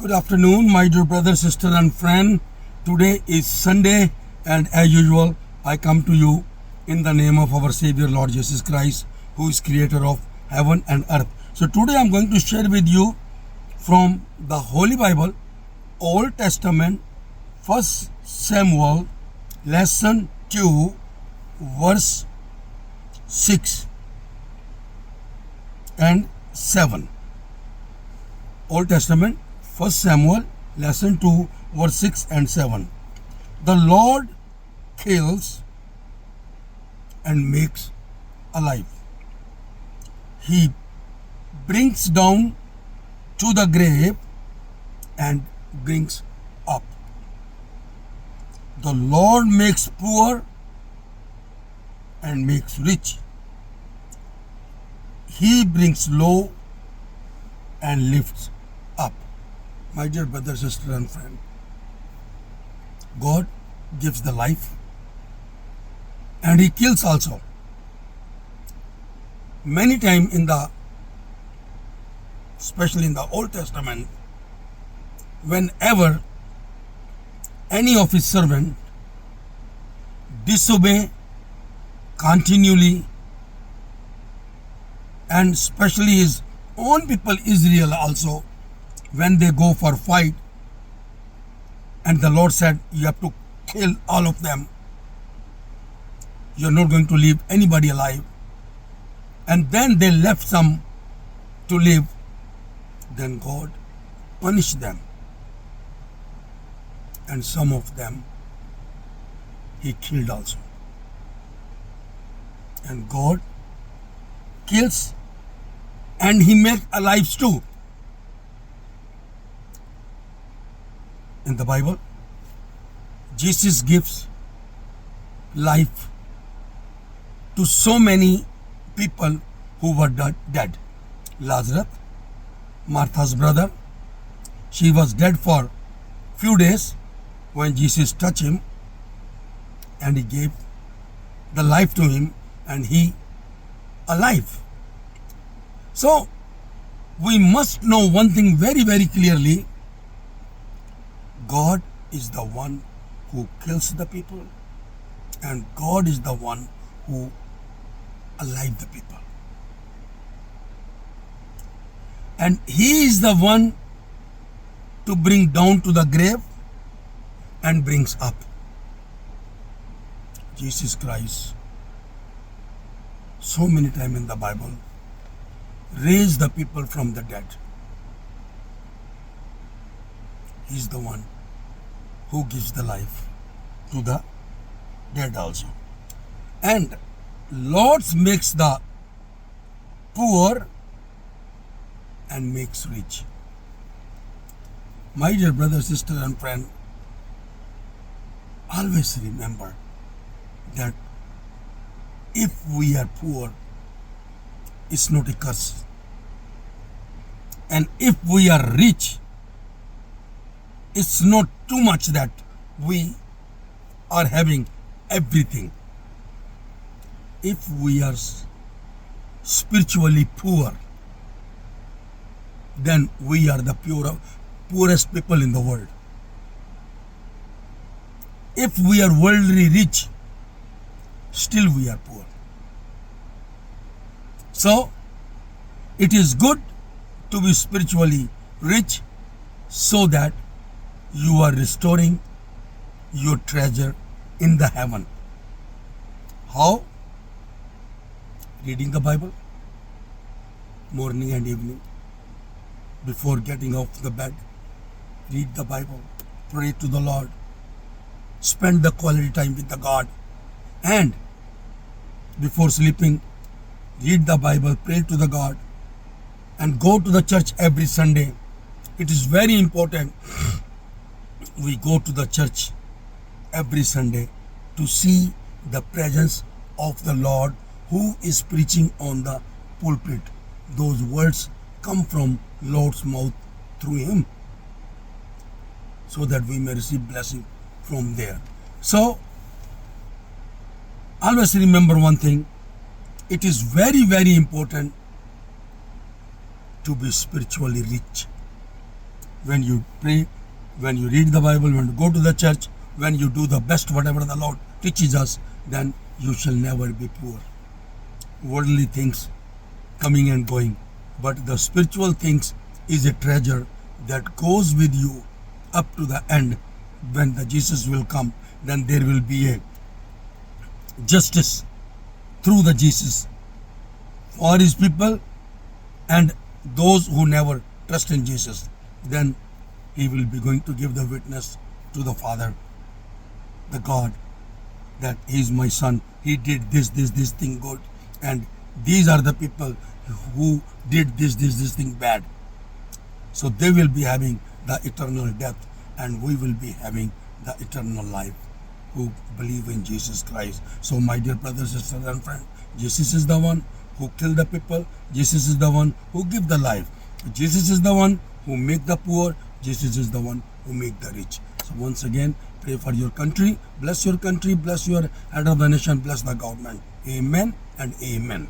Good afternoon, my dear brother, sister, and friend. Today is Sunday, and as usual, I come to you in the name of our Savior Lord Jesus Christ, who is creator of heaven and earth. So, today I'm going to share with you from the Holy Bible, Old Testament, 1 Samuel, lesson 2, verse 6 and 7. Old Testament, 1 Samuel, lesson 2, verse 6 and 7. The Lord kills and makes alive. He brings down to the grave and brings up. The Lord makes poor and makes rich. He brings low and lifts up. My dear brother, sister, and friend, God gives the life and He kills also. Many times especially in the Old Testament, whenever any of His servant disobey continually, and especially His own people Israel also, when they go for fight, and the Lord said, you have to kill all of them. You're not going to leave anybody alive. And then they left some to live. Then God punished them. And some of them He killed also. And God kills and He makes alive too. In the Bible, Jesus gives life to so many people who were dead. Lazarus, Martha's brother, she was dead for few days. When Jesus touched him and He gave the life to him, and he alive. So we must know one thing very, very clearly. God is the one who kills the people, and God is the one who alive the people. And He is the one to bring down to the grave and brings up. Jesus Christ, so many times in the Bible, raised the people from the dead. He is the one who gives the life to the dead also. And Lord makes the poor and makes rich. My dear brother, sister, and friend, always remember that if we are poor, it's not a curse. And if we are rich, it's not too much that we are having everything. If we are spiritually poor, then we are the poorest people in the world. If we are worldly rich, still we are poor. So, it is good to be spiritually rich so that you are restoring your treasure in the heaven. How? Reading the Bible morning and evening. Before getting off the bed, read the Bible, pray to the Lord, spend the quality time with the God, and before sleeping, read the Bible, pray to the God, and go to the church every Sunday. It is very important we go to the church every Sunday to see the presence of the Lord who is preaching on the pulpit. Those words come from Lord's mouth through Him, so that we may receive blessing from there. So, always remember one thing. It is very, very important to be spiritually rich. when you pray, when you read the Bible, when you go to the church, when you do the best whatever the Lord teaches us, then you shall never be poor. Worldly things coming and going, but the spiritual things is a treasure that goes with you up to the end. When the Jesus will come, then there will be a justice through the Jesus for his people and those who never trust in Jesus. Then he will be going to give the witness to the Father, the God, that he is my son, he did this thing good, and these are the people who did this thing bad. So they will be having the eternal death, and we will be having the eternal life who believe in Jesus Christ. So my dear brothers, sisters and friends, Jesus is the one who killed the people. Jesus is the one who give the life. Jesus is the one who make the poor. Jesus is the one who make the rich. So once again, pray for your country, bless your country, bless your head of the nation, bless the government. Amen and amen.